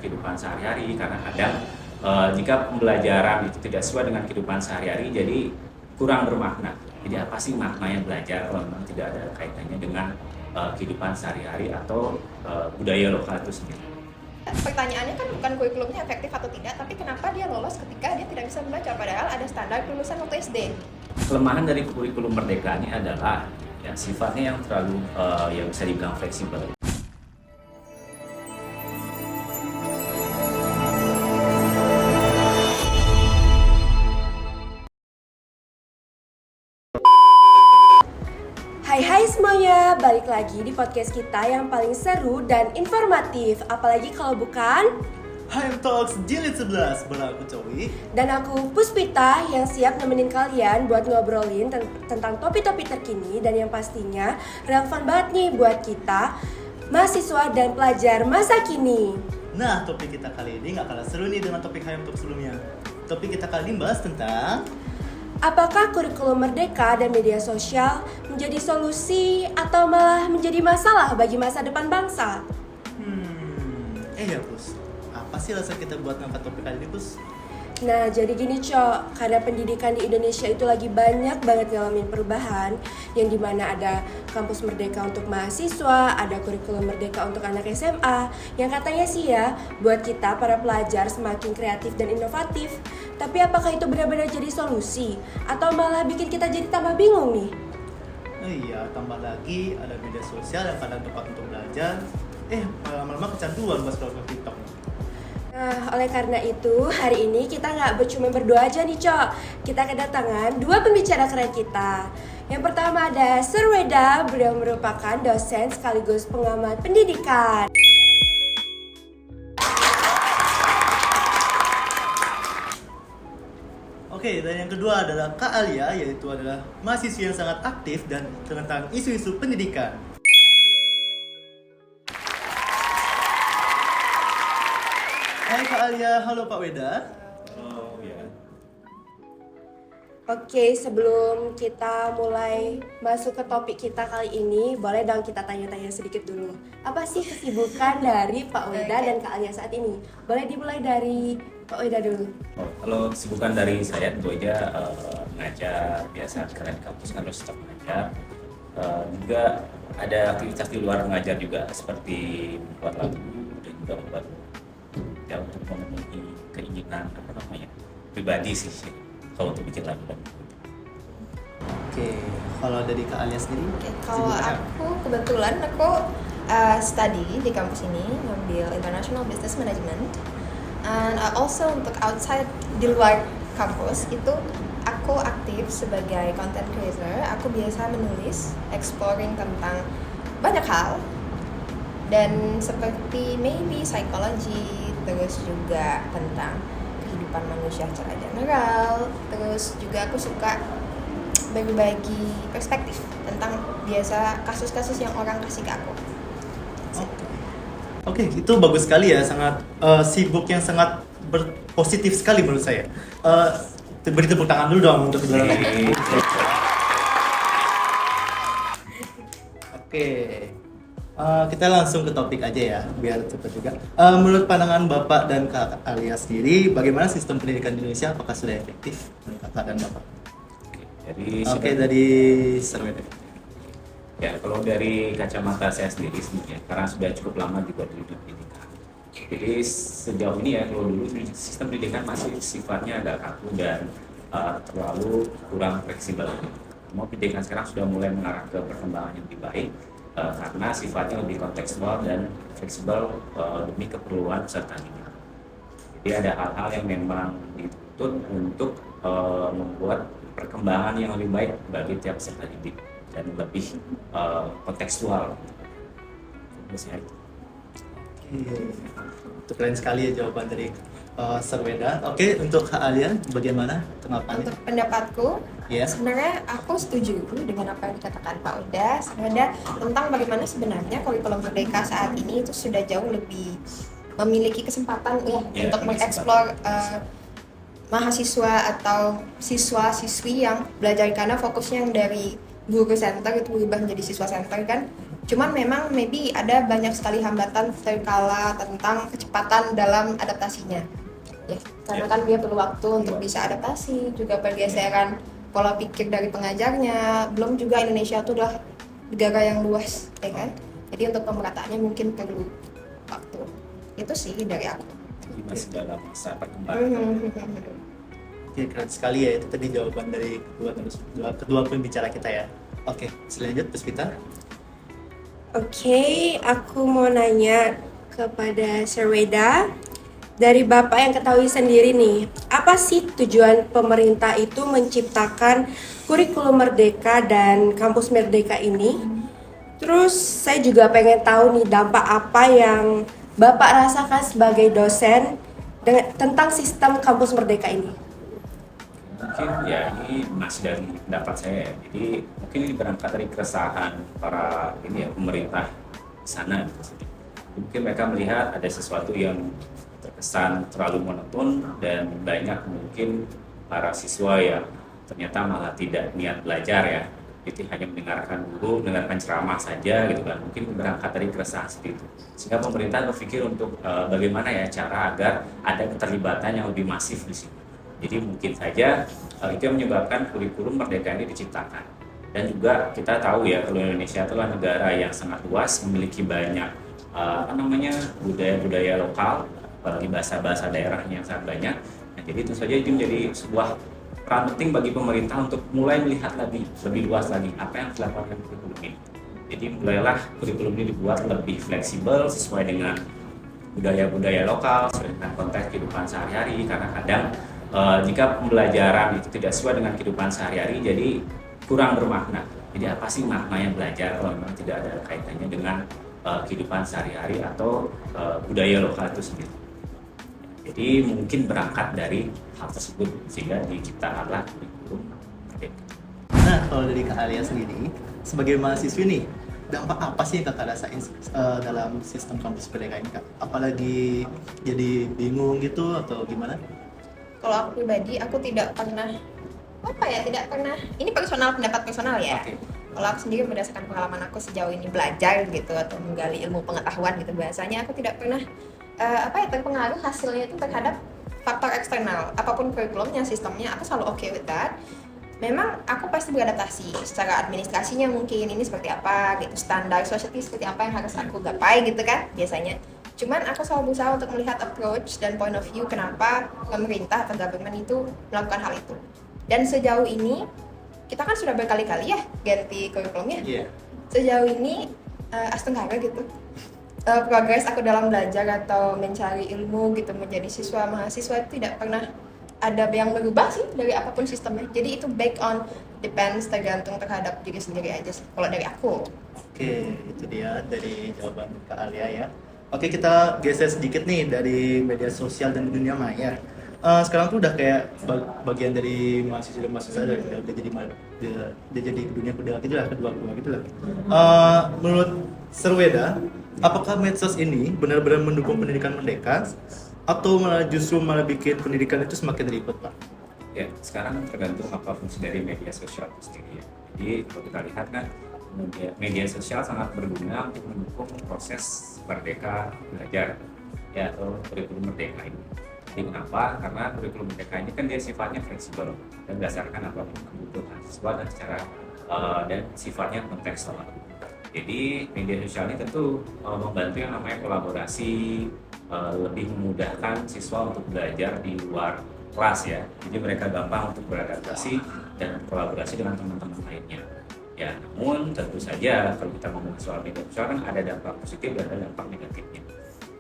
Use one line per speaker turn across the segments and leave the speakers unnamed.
kehidupan sehari-hari, karena kadang jika pembelajaran itu tidak sesuai dengan kehidupan sehari-hari, jadi kurang bermakna. Jadi apa sih maknanya belajar kalau memang tidak ada kaitannya dengan kehidupan sehari-hari atau budaya lokal itu sendiri.
Pertanyaannya kan bukan kurikulumnya efektif atau tidak, tapi kenapa dia lolos ketika dia tidak bisa membaca, padahal ada standar kelulusan waktu SD.
Kelemahan dari kurikulum merdeka ini adalah ya, sifatnya yang terlalu yang bisa dibilang fleksibel.
Hai semuanya, balik lagi di podcast kita yang paling seru dan informatif. Apalagi kalau bukan
HM Talks Jilid 11 bersama aku Cowi
dan aku Puspita yang siap nemenin kalian buat ngobrolin tentang topik-topik terkini dan yang pastinya relevan banget nih buat kita mahasiswa dan pelajar masa kini.
Nah, topik kita kali ini gak kalah seru nih dengan topik HM Talks sebelumnya. Topik kita kali ini bahas tentang
apakah kurikulum merdeka dan media sosial menjadi solusi atau malah menjadi masalah bagi masa depan bangsa?
Ya Pus, apa sih alasan kita buat ngangkat topik kali ini Pus?
Nah, jadi gini Cok, karena pendidikan di Indonesia itu lagi banyak banget ngalamin perubahan, yang dimana ada kampus merdeka untuk mahasiswa, ada kurikulum merdeka untuk anak SMA, yang katanya sih ya, buat kita para pelajar semakin kreatif dan inovatif. Tapi apakah itu benar-benar jadi solusi? Atau malah bikin kita jadi tambah bingung nih?
Iya, tambah lagi ada media sosial yang kadang tempat untuk belajar, lama-lama kecanduan buat scroll TikTok.
Nah, oleh karena itu, hari ini kita nggak cuma berdua aja nih, Cok. Kita kedatangan dua pembicara keren kita. Yang pertama ada Sir Weda, beliau merupakan dosen sekaligus pengamat pendidikan.
Oke, dan yang kedua adalah Kak Alia, yaitu adalah mahasiswa yang sangat aktif dan tentang isu-isu pendidikan. Hai Kak Alia, halo Pak Weda.
Oh ya.
Oke, sebelum kita mulai masuk ke topik kita kali ini, boleh dong kita tanya-tanya sedikit dulu. Apa sih kesibukan dari Pak Weda dan Kak Alia saat ini? Boleh dimulai dari Pak Weda dulu.
Kalau kesibukan dari saya tentu aja ngajar biasa karena di kampus kan harus tetap mengajar. Juga ada aktivitas di luar mengajar juga seperti membuat lagu dan juga membuat ya untuk memenuhi keinginan pribadi sih kalau untuk bikin lagu.
Oke, kalau dari Kak Alia sendiri?
Kalau aku kebetulan study di kampus ini, ngambil International Business Management. And also untuk outside di luar kampus itu aku aktif sebagai content creator. Aku biasa menulis, exploring tentang banyak hal. Dan seperti maybe psikologi, terus juga tentang kehidupan manusia secara general. Terus juga aku suka berbagi perspektif tentang biasa kasus-kasus yang orang kasih ke aku.
Oke, itu bagus sekali ya, sangat sibuk yang sangat positif sekali menurut saya. Beri tepuk tangan dulu dong untuk kedua orang ini. Oke, kita langsung ke topik aja ya, biar cepat juga. Menurut pandangan Bapak dan Kak Alia sendiri, bagaimana sistem pendidikan di Indonesia? Apakah sudah efektif? Kakak dan Bapak. Oke, dari Sir Weda.
Ya, kalau dari kacamata saya sendiri sebenarnya, karena sudah cukup lama juga di dunia pendidikan. Jadi sejauh ini ya, kalau dulu sistem pendidikan masih sifatnya agak kaku dan terlalu kurang fleksibel. Semua pendidikan sekarang sudah mulai mengarah ke perkembangan yang lebih baik karena sifatnya lebih kontekstual dan fleksibel demi keperluan peserta didik. Jadi ada hal-hal yang memang dituntut untuk membuat perkembangan yang lebih baik bagi tiap peserta didik dan lebih kontekstual. Itu.
Itu keren sekali ya jawaban dari Sir Weda. Oke, untuk Kak Alia, bagaimana tanggapannya?
Untuk pendapatku, sebenarnya aku setuju dengan apa yang dikatakan Pak Weda tentang bagaimana sebenarnya kurikulum merdeka saat ini itu sudah jauh lebih memiliki kesempatan untuk mengeksplor mahasiswa atau siswa-siswi yang belajar, karena fokusnya yang dari guru center itu berubah menjadi siswa center kan. Cuman memang maybe ada banyak sekali hambatan terkala tentang kecepatan dalam adaptasinya. Ya, karena kan dia perlu waktu untuk bisa adaptasi, juga pergeseran pola pikir dari pengajarnya. Belum juga Indonesia itu adalah negara yang luas, ya kan? Jadi untuk pemerataannya mungkin perlu waktu. Itu sih dari aku.
Jadi masih dalam masa perkembangan.
Oke, keren sekali ya itu tadi jawaban dari kedua pembicara kita ya. Oke, selanjut Puspita.
Oke, aku mau nanya kepada Sir Weda. Dari Bapak yang ketahui sendiri nih, apa sih tujuan pemerintah itu menciptakan kurikulum merdeka dan kampus merdeka ini? Terus saya juga pengen tahu nih dampak apa yang Bapak rasakan sebagai dosen tentang sistem kampus merdeka ini.
Mungkin ya ini masih dari pendapat saya ya. Jadi mungkin ini berangkat dari keresahan para pemerintah di sana gitu. Mungkin mereka melihat ada sesuatu yang terkesan terlalu monoton dan banyak mungkin para siswa yang ternyata malah tidak niat belajar ya. Jadi hanya mendengarkan guru, mendengarkan ceramah saja gitu kan. Mungkin berangkat dari keresahan seperti itu. Sehingga pemerintah berpikir untuk bagaimana ya cara agar ada keterlibatan yang lebih masif di sini. Jadi mungkin saja itu yang menyebabkan kurikulum merdeka ini diciptakan. Dan juga kita tahu ya kalau Indonesia adalah negara yang sangat luas, memiliki banyak budaya-budaya lokal, apalagi bahasa-bahasa daerahnya yang sangat banyak. Nah, jadi itu saja itu menjadi sebuah peran penting bagi pemerintah untuk mulai melihat lebih luas lagi apa yang dilakukan kurikulum ini. Jadi mulailah kurikulum ini dibuat lebih fleksibel sesuai dengan budaya-budaya lokal, sesuai dengan konteks kehidupan sehari-hari. Karena kadang jika pembelajaran itu tidak sesuai dengan kehidupan sehari-hari, jadi kurang bermakna. Jadi apa sih maknanya belajar kalau memang tidak ada kaitannya dengan kehidupan sehari-hari atau budaya lokal itu sendiri. Jadi mungkin berangkat dari hal tersebut sehingga diciptakanlah kurikulum merdeka.
Nah, kalau dari Kak Alia sendiri, sebagai mahasiswi nih, dampak apa sih yang Kakak rasain dalam sistem kampus merdeka ini, Kak? Apalagi jadi bingung gitu atau gimana?
Kalau aku pribadi, aku tidak pernah ini pendapat personal ya.
Oke.
Kalau aku sendiri berdasarkan pengalaman aku sejauh ini belajar gitu atau menggali ilmu pengetahuan gitu, bahasanya aku tidak pernah terpengaruh hasilnya itu terhadap faktor eksternal. Apapun kurikulumnya, sistemnya, aku selalu okay with that. Memang aku pasti beradaptasi secara administrasinya, mungkin ini seperti apa gitu, standar society seperti apa yang harus aku gapai gitu kan biasanya. Cuman aku selalu berusaha untuk melihat approach dan point of view kenapa pemerintah atau government itu melakukan hal itu. Dan sejauh ini kita kan sudah berkali-kali ya ganti kurikulumnya.
Iya.
Sejauh ini astaga gitu. Progres aku dalam belajar atau mencari ilmu gitu menjadi siswa mahasiswa itu tidak pernah ada yang berubah sih dari apapun sistemnya. Jadi itu tergantung terhadap diri sendiri aja sih kalau dari aku.
Oke, itu dia dari jawaban Kak Alia ya. Oke, kita geser sedikit nih dari media sosial dan dunia maya. Sekarang tuh udah kayak bagian dari mahasiswa udah jadi dunia gitu lah, kedua gitu lah. Menurut Sir Weda, apakah medsos ini benar-benar mendukung pendidikan merdeka atau justru malah bikin pendidikan itu semakin ribet, Pak?
Ya, sekarang tergantung apa fungsi dari media sosial itu sendiri ya. Jadi kalau kita lihat kan media sosial sangat berguna untuk mendukung proses merdeka belajar ya atau kurikulum merdeka ini. Jadi kenapa? Karena kurikulum merdeka ini kan dia sifatnya fleksibel dan berdasarkan apapun kebutuhan siswa dan sifatnya kontekstual. Jadi media sosial ini tentu membantu yang namanya kolaborasi, lebih memudahkan siswa untuk belajar di luar kelas ya. Jadi mereka gampang untuk beradaptasi dan kolaborasi dengan teman-teman lainnya. Ya, namun tentu saja kalau kita ngomong soal media sosial kan ada dampak positif dan ada dampak negatifnya.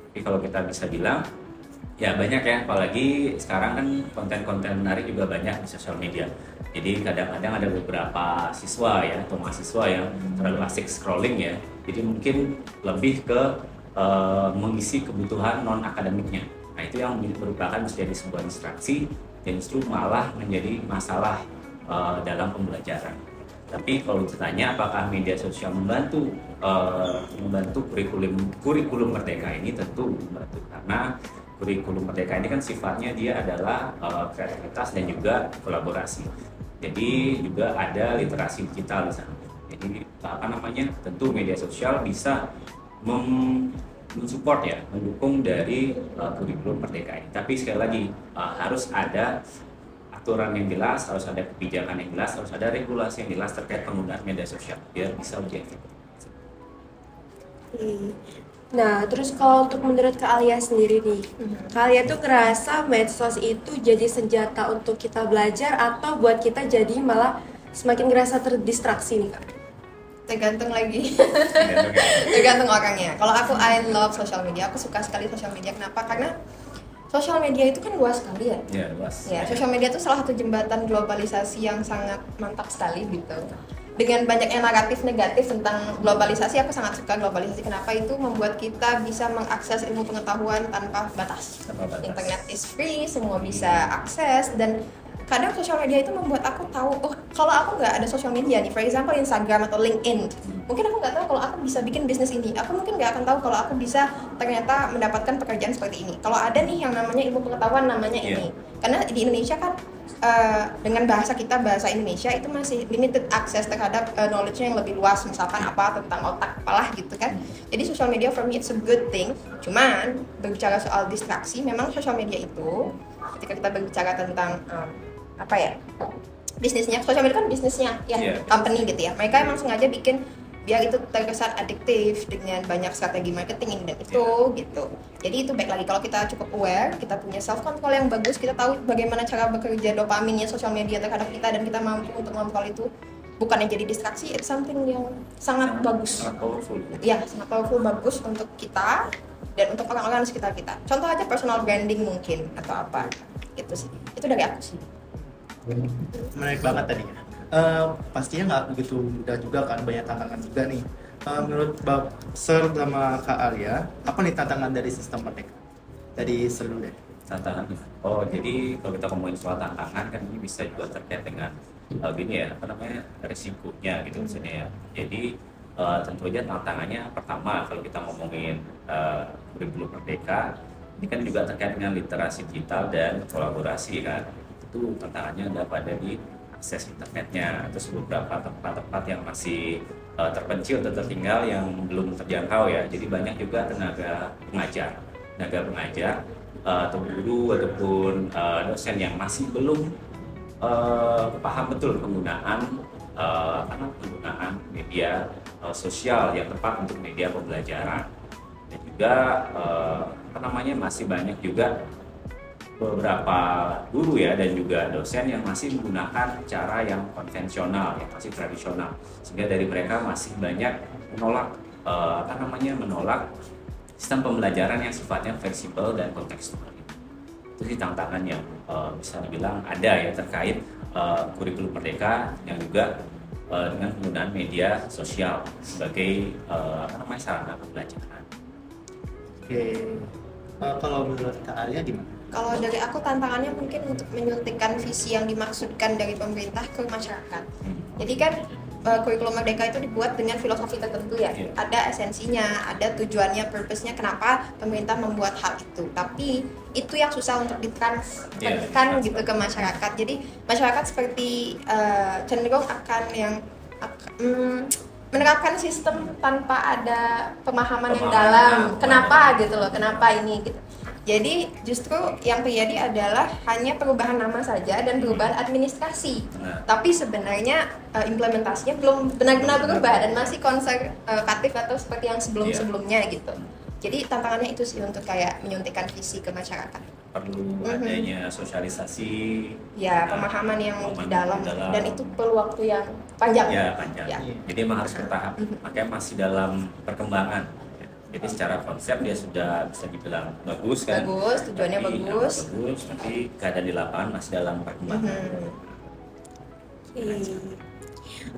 Tapi kalau kita bisa bilang ya banyak ya, apalagi sekarang kan konten-konten menarik juga banyak di sosial media. Jadi kadang-kadang ada beberapa siswa ya atau mahasiswa yang terlalu asik scrolling ya. Jadi mungkin lebih ke mengisi kebutuhan non akademiknya. Nah itu yang merupakan menjadi sebuah distraksi dan justru malah menjadi masalah dalam pembelajaran. Tapi kalau ditanya apakah media sosial membantu kurikulum merdeka ini, tentu membantu karena kurikulum merdeka ini kan sifatnya dia adalah kreativitas dan juga kolaborasi. Jadi juga ada literasi digital di sana. Jadi apa namanya, tentu media sosial bisa mensupport ya, mendukung dari kurikulum Merdeka ini. Tapi sekali lagi harus ada aturan yang jelas, harus ada kebijakan yang jelas, harus ada regulasi yang jelas terkait penggunaan media sosial biar bisa lebih efektif.
Nah, terus kalau untuk menurut Kak Alia sendiri nih, Kak Alia tuh ngerasa medsos itu jadi senjata untuk kita belajar atau buat kita jadi malah semakin ngerasa terdistraksi nih Kak?
Tergantung lagi.
Tergantung ya.
Tergantung orangnya. Kalau aku, I love social media. Aku suka sekali social media. Kenapa? Karena social media itu kan luas sekali ya.
Ya, luas.
Ya, social media itu salah satu jembatan globalisasi yang sangat mantap sekali gitu. Dengan banyaknya naratif negatif tentang globalisasi, aku sangat suka globalisasi. Kenapa? Itu membuat kita bisa mengakses ilmu pengetahuan tanpa batas.
Tanpa batas.
Internet is free, semua bisa akses, dan kadang sosial media itu membuat aku tahu, oh kalau aku nggak ada sosial media nih, for example Instagram atau LinkedIn, mungkin aku nggak tahu kalau aku bisa bikin bisnis ini, aku mungkin nggak akan tahu kalau aku bisa ternyata mendapatkan pekerjaan seperti ini. Kalau ada nih yang namanya ilmu pengetahuan namanya ini, karena di Indonesia kan dengan bahasa kita, bahasa Indonesia itu masih limited access terhadap knowledge-nya yang lebih luas, misalkan apa tentang otak, apalah gitu kan. Jadi social media for me it's a good thing. Cuman berbicara soal distraksi, memang social media itu ketika kita berbicara tentang apa ya, bisnisnya, social media kan bisnisnya ya, company gitu ya, mereka emang sengaja bikin biar itu terkesan adiktif dengan banyak strategi marketing ini dan itu gitu. Jadi itu baik lagi kalau kita cukup aware, kita punya self control yang bagus, kita tahu bagaimana cara bekerja dopaminnya sosial media terhadap kita, dan kita mampu untuk mengontrol itu bukan yang jadi distraksi, it's something yang sangat bagus.
Sangat powerful.
Ya, sangat powerful, bagus untuk kita dan untuk orang-orang di sekitar kita. Contoh aja personal branding mungkin atau apa gitu sih. Itu dari aku sih.
Menarik banget tadi ya. Pastinya nggak begitu mudah juga kan, banyak tantangan juga nih. Menurut Bang Sir sama Kak Alia, apa nih tantangan dari sistem Merdeka? Dari seluruh deh.
Tantangan. Oh, jadi kalau kita ngomongin soal tantangan kan ini bisa juga terkait dengan gini ya, apa namanya, risikonya gitu maksudnya ya. Jadi tentu aja tantangannya pertama kalau kita ngomongin kurikulum Merdeka ini kan juga terkait dengan literasi digital dan kolaborasi kan. Itu tantangannya ada pada di akses internetnya, terus beberapa tempat-tempat yang masih terpencil atau tertinggal yang belum terjangkau ya. Jadi banyak juga tenaga pengajar atau guru ataupun dosen yang masih belum paham betul penggunaan media sosial yang tepat untuk media pembelajaran. Dan juga masih banyak juga beberapa guru ya dan juga dosen yang masih menggunakan cara yang konvensional, yang masih tradisional, sehingga dari mereka masih banyak menolak sistem pembelajaran yang sifatnya fleksibel dan kontekstual. Itu sih tantangan yang bisa dibilang ada ya terkait kurikulum Merdeka yang juga dengan penggunaan media sosial sebagai sarana pembelajaran.
Oke. Kalau menurut Kak Alia gimana?
Kalau dari aku tantangannya mungkin untuk menyuntikkan visi yang dimaksudkan dari pemerintah ke masyarakat. Jadi kan kurikulum Merdeka itu dibuat dengan filosofi tertentu ya. Ada esensinya, ada tujuannya, purpose-nya kenapa pemerintah membuat hal itu. Tapi itu yang susah untuk ditransferkan gitu ke masyarakat. Jadi masyarakat seperti cenderung akan menerapkan sistem tanpa ada pemahaman yang dalam. Kenapa gitu loh, kenapa ini gitu. Jadi justru yang terjadi adalah hanya perubahan nama saja dan perubahan administrasi. Tapi sebenarnya implementasinya belum benar-benar berubah dan masih konservatif atau seperti yang sebelum-sebelumnya gitu. Jadi tantangannya itu sih untuk kayak menyuntikkan visi ke masyarakat.
Perlu adanya sosialisasi.
Ya, pemahaman yang dalam dan itu perlu waktu yang panjang.
Ya, panjang.
Ya.
Jadi memang harus bertahap. Makanya masih dalam perkembangan. Jadi secara konsep dia sudah bisa dibilang bagus kan?
Bagus, tujuannya bagus.
Tapi keadaan di lapangan masih dalam perkembangan.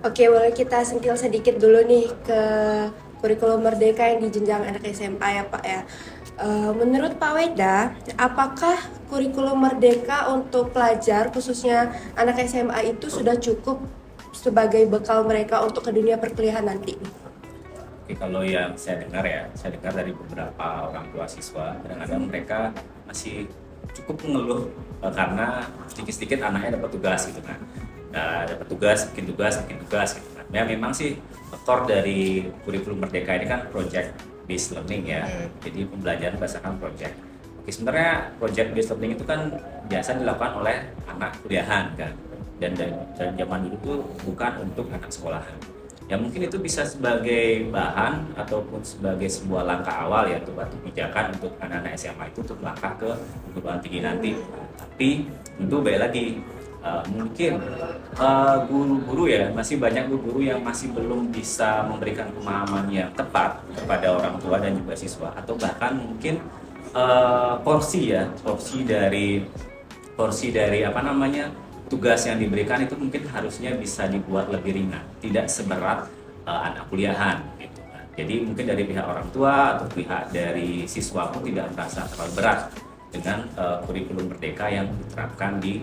Oke, boleh kita sentil sedikit dulu nih ke kurikulum Merdeka yang di jenjang anak SMA ya Pak ya. Menurut Pak Weda, apakah kurikulum Merdeka untuk pelajar khususnya anak SMA itu sudah cukup sebagai bekal mereka untuk ke dunia perkuliahan nanti?
Oke, kalau yang saya dengar dari beberapa orang tua siswa, kadang-kadang mereka masih cukup mengeluh karena sedikit-sedikit anaknya dapat tugas gitu kan. Dapat tugas, bikin tugas gitu kan. Ya memang sih core dari kurikulum Merdeka ini kan project based learning ya. Jadi pembelajaran berdasarkan project. Oke, sebenarnya project based learning itu kan biasa dilakukan oleh anak kuliahan kan. Dan zaman dulu tuh bukan untuk anak sekolahan. Ya mungkin itu bisa sebagai bahan ataupun sebagai sebuah langkah awal ya untuk batu pijakan untuk anak-anak SMA itu untuk langkah ke perguruan tinggi nanti. Tapi tentu baik lagi mungkin guru-guru ya masih banyak guru yang masih belum bisa memberikan pemahaman yang tepat kepada orang tua dan juga siswa, atau bahkan mungkin porsi dari apa namanya tugas yang diberikan itu mungkin harusnya bisa dibuat lebih ringan, tidak seberat anak kuliahan gitu kan. Jadi mungkin dari pihak orang tua atau pihak dari siswa pun tidak merasa terlalu berat dengan kurikulum Merdeka yang diterapkan di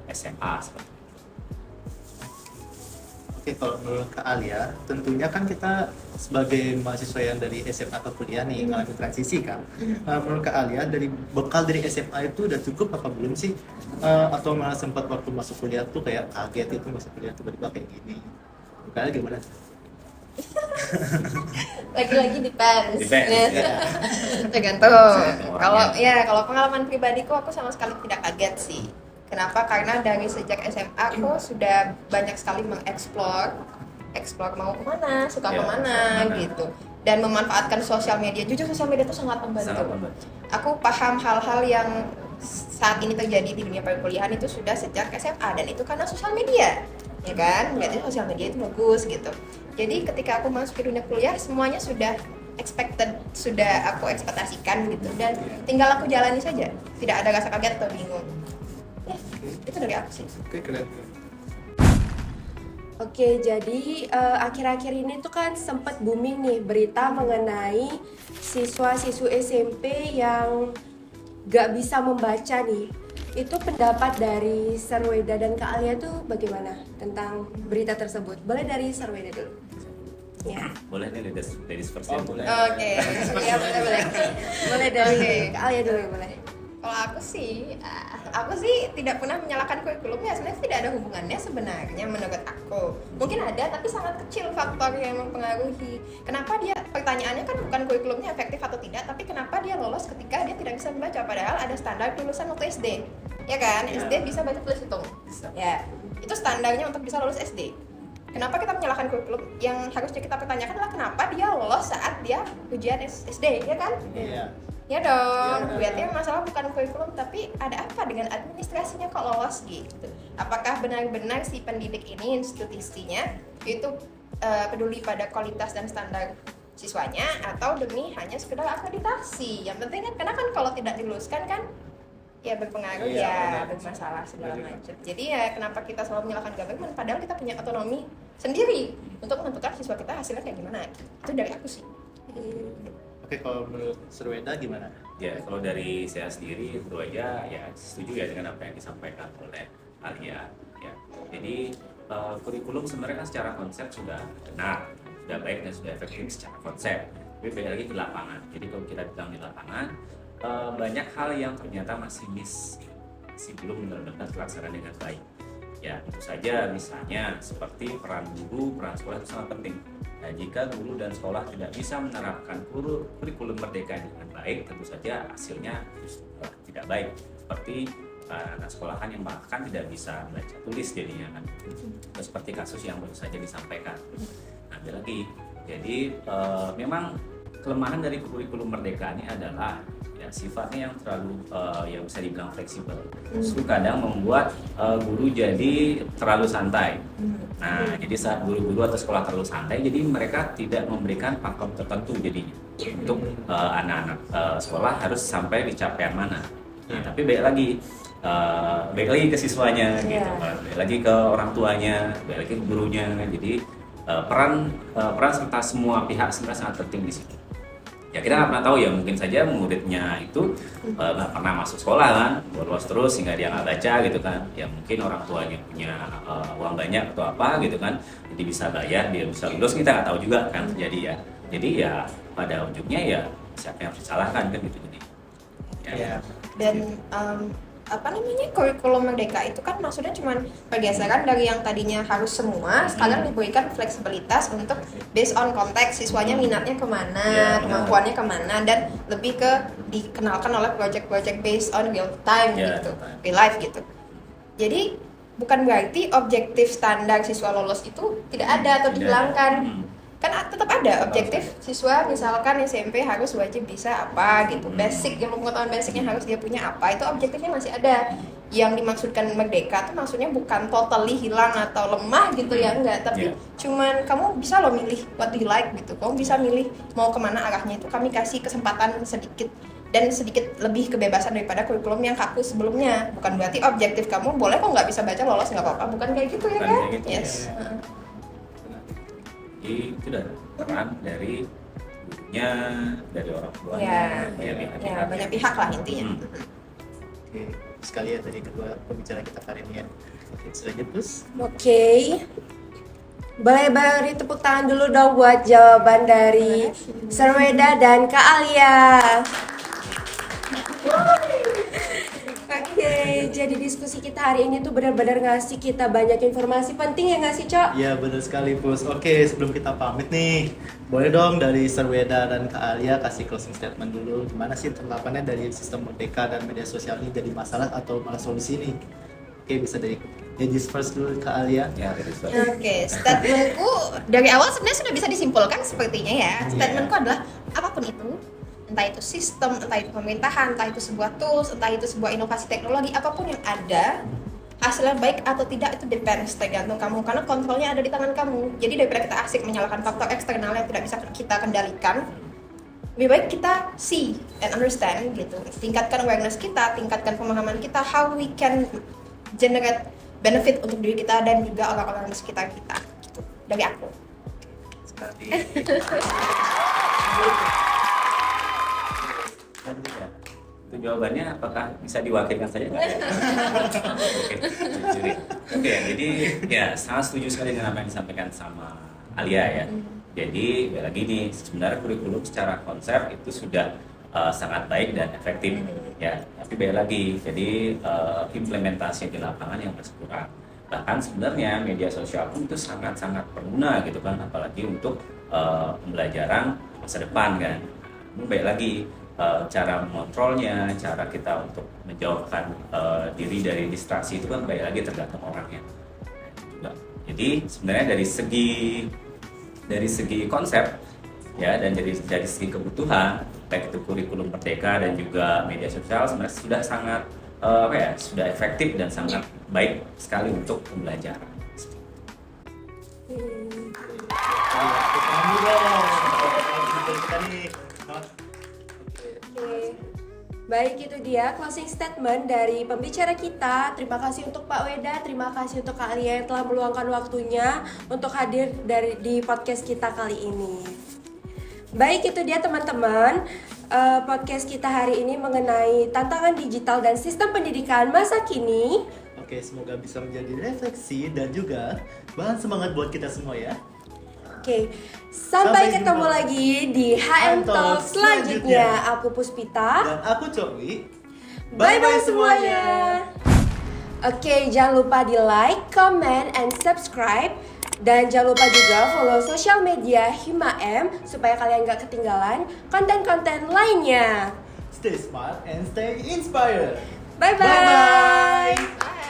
SMA seperti itu.
Oke, kalau menurut Kak Alia, tentunya kan kita sebagai mahasiswa yang dari SMA atau kuliah nih mengalami transisi kan. Menurut Kak Alia, dari bekal dari SMA itu udah cukup apa belum sih? Atau malah sempat waktu masuk kuliah tuh kayak kaget itu masuk kuliah tiba-tiba kayak gini. Kak Alia gimana?
Lagi-lagi depends.
Depends,
Ya.
ya.
Tergantung.
Tergantung
Kalau
orangnya.
kalau pengalaman pribadiku aku sama sekali tidak kaget sih. Kenapa? Karena dari sejak SMA aku sudah banyak sekali mengeksplor mau kemana, suka
Ya,
kemana
kemana.
gitu, dan memanfaatkan sosial media. Jujur sosial media itu sangat membantu.
Sangat membantu.
Aku paham hal-hal yang saat ini terjadi di dunia perkuliahan itu sudah sejak SMA, dan itu karena sosial media, ya kan? Berarti sosial media itu bagus gitu. Jadi ketika aku masuk ke dunia kuliah, semuanya sudah expected, sudah aku ekspektasikan gitu, dan tinggal aku jalani saja, tidak ada rasa kaget atau bingung. Ya, itu dari aku sih.
Oke, keren.
Oke, jadi akhir-akhir ini tuh kan sempat booming nih berita mengenai siswa-siswi SMP yang gak bisa membaca nih. Itu pendapat dari Sarweda dan Kak Alia tuh bagaimana tentang berita tersebut? Boleh dari Sarweda dulu. Ya.
Boleh nih dari first ya, boleh.
Oke, ya boleh.
Boleh dari Kak Alia dulu boleh.
Kalau aku sih tidak pernah menyalahkan kurikulumnya. Sebenarnya tidak ada hubungannya sebenarnya menurut aku. Mungkin ada, tapi sangat kecil faktor yang mempengaruhi. Kenapa dia, pertanyaannya kan bukan kurikulumnya efektif atau tidak, tapi kenapa dia lolos ketika dia tidak bisa membaca. Padahal ada standar lulusan waktu SD, ya kan?
Ya.
SD bisa baca tulis hitung.
Bisa.
Ya, itu standarnya untuk bisa lulus SD. Kenapa kita menyalahkan kurikulum? Yang harusnya kita pertanyakan adalah kenapa dia lolos saat dia ujian SD, ya kan?
Iya.
Ya dong,
Ya.
berarti yang masalah bukan kurikulum, tapi ada apa dengan administrasinya kok lolos gitu. Apakah benar-benar si pendidik ini, institusinya, itu peduli pada kualitas dan standar siswanya, atau demi hanya sekedar akreditasi? Yang penting kan, karena kan kalau tidak diluluskan kan, ya berpengaruh,
Iya,
ya
benar.
bermasalah segala
Benar.
macam. Jadi ya kenapa kita selalu menyalahkan government, padahal kita punya otonomi sendiri untuk menentukan siswa kita hasilnya kayak gimana. Itu dari aku sih.
Oke, kalau menurut Sarweda gimana?
Ya, kalau dari saya sendiri tentu aja ya setuju ya dengan apa yang disampaikan oleh Alia. Ya, jadi kurikulum sebenarnya kan secara konsep sudah benar, sudah baik dan sudah efektif secara konsep. Tapi balik lagi ke lapangan. Jadi kalau kita bilang di lapangan banyak hal yang ternyata masih masih belum benar-benar terlaksana dengan baik. Ya, tentu saja misalnya seperti peran guru, peran sekolah itu sangat penting. Nah, jika guru dan sekolah tidak bisa menerapkan kurikulum Merdeka dengan baik, tentu saja hasilnya tidak baik. Seperti anak sekolahan yang bahkan tidak bisa baca tulis jadinya kan. Atau seperti kasus yang baru saja disampaikan. Nah, ada lagi. Jadi memang kelemahan dari kurikulum Merdeka ini adalah ya, sifatnya yang terlalu yang bisa dibilang fleksibel. Justru kadang membuat guru jadi terlalu santai. Nah, jadi saat guru-guru atau sekolah terlalu santai, jadi mereka tidak memberikan pakem tertentu jadinya untuk anak-anak sekolah harus sampai di capaian mana. Nah, tapi baik lagi ke siswanya gitu, baik lagi ke orang tuanya, baik lagi ke gurunya. Jadi peran serta semua pihak sebenarnya sangat penting di situ. Ya kita nggak pernah tahu ya, mungkin saja muridnya itu nggak pernah masuk sekolah kan, bolos terus sehingga dia nggak baca gitu kan. Ya mungkin orang tuanya punya uang banyak atau apa gitu kan, jadi bisa bayar, dia bisa lulus, kita nggak tahu juga kan terjadi ya. Jadi ya pada ujungnya ya siapa yang harus disalahkan kan gitu jadi. Ya.
Iya.
Dan kurikulum merdeka itu kan maksudnya cuman pergeseran dari yang tadinya harus semua, sekarang diberikan fleksibilitas untuk based on konteks siswanya minatnya kemana, kemampuannya kemana, dan lebih ke dikenalkan oleh project-project based on real time gitu, real life gitu. Jadi bukan berarti objektif standar siswa lolos itu tidak ada atau dihilangkan. Kan tetap ada objektif siswa, misalkan SMP harus wajib bisa apa gitu, basic, ilmu pengetahuan basicnya harus dia punya apa, itu objektifnya masih ada. Yang dimaksudkan merdeka tuh maksudnya bukan totally hilang atau lemah gitu ya, enggak, tapi cuman kamu bisa loh milih what do you like gitu, kamu bisa milih mau kemana arahnya, itu kami kasih kesempatan sedikit dan sedikit lebih kebebasan daripada kurikulum yang kaku sebelumnya. Bukan berarti objektif kamu boleh kok nggak bisa baca lolos nggak apa-apa, bukan kayak gitu ya kan?
Gitu,
yes.
Jadi itu udah peran dari gurunya, dari orang tuanya,
banyak pihak lah intinya.
Oke, sekali ya tadi kedua pembicara kita kali ini ya. Oke, selanjutnya terus.
Oke. Boleh beri tepuk tangan dulu dong buat jawaban dari Serweda dan Kak Alia. Oke, jadi diskusi kita hari ini tuh benar-benar ngasih kita banyak informasi penting ya nggak sih, Cok?
Iya benar sekali Pus. Oke, sebelum kita pamit nih, boleh dong dari Serweda dan Kak Alia kasih closing statement dulu. Gimana sih tanggapannya dari sistem merdeka dan media sosial ini jadi masalah atau malah solusi nih? Oke, bisa dari ladies first dulu Kak Alia.
Ya, dari itu.
Oke, statementku dari awal sebenarnya sudah bisa disimpulkan sepertinya ya. Statementku adalah apapun itu, entah itu sistem, entah itu pemerintahan, entah itu sebuah tools, entah itu sebuah inovasi teknologi, apapun yang ada, hasilnya baik atau tidak itu depends, tergantung kamu, karena kontrolnya ada di tangan kamu. Jadi daripada kita asik menyalahkan faktor eksternal yang tidak bisa kita kendalikan, lebih baik kita see and understand gitu, tingkatkan awareness kita, tingkatkan pemahaman kita, how we can generate benefit untuk diri kita dan juga orang-orang di sekitar kita gitu. Dari aku.
Sekali.
Itu jawabannya apakah bisa diwakilkan saja nggak? Oke, jadi ya sangat setuju sekali dengan apa yang disampaikan sama Alia ya. Jadi lagi nih, sebenarnya kurikulum secara konsep itu sudah sangat baik dan efektif ya. Tapi balik lagi, jadi implementasi di lapangan yang masih kurang. Bahkan sebenarnya media sosial pun itu sangat-sangat berguna gitu kan, apalagi untuk pembelajaran masa depan kan. Baik lagi cara mengontrolnya, cara kita untuk menjauhkan diri dari distraksi itu kan baik lagi tergantung orangnya juga. Jadi sebenarnya dari segi konsep ya, dan dari segi kebutuhan, baik itu kurikulum merdeka dan juga media sosial sebenarnya sudah sangat sudah efektif dan sangat baik sekali untuk pembelajaran.
Baik, itu dia closing statement dari pembicara kita. Terima kasih untuk Pak Weda, terima kasih untuk Kak Alia yang telah meluangkan waktunya untuk hadir di podcast kita kali ini. Baik, itu dia teman-teman, podcast kita hari ini mengenai tantangan digital dan sistem pendidikan masa kini.
Oke, semoga bisa menjadi refleksi dan juga bahan semangat buat kita semua ya.
Oke, sampai ketemu
jumpa
lagi di HM Talk selanjutnya. Aku Puspita
dan aku Cowi.
Bye-bye semuanya. Oke, jangan lupa di like, comment, and subscribe. Dan jangan lupa juga follow sosial media Hima M supaya kalian gak ketinggalan konten-konten lainnya.
Stay smart and stay inspired.
Bye-bye.
Bye-bye.
Bye.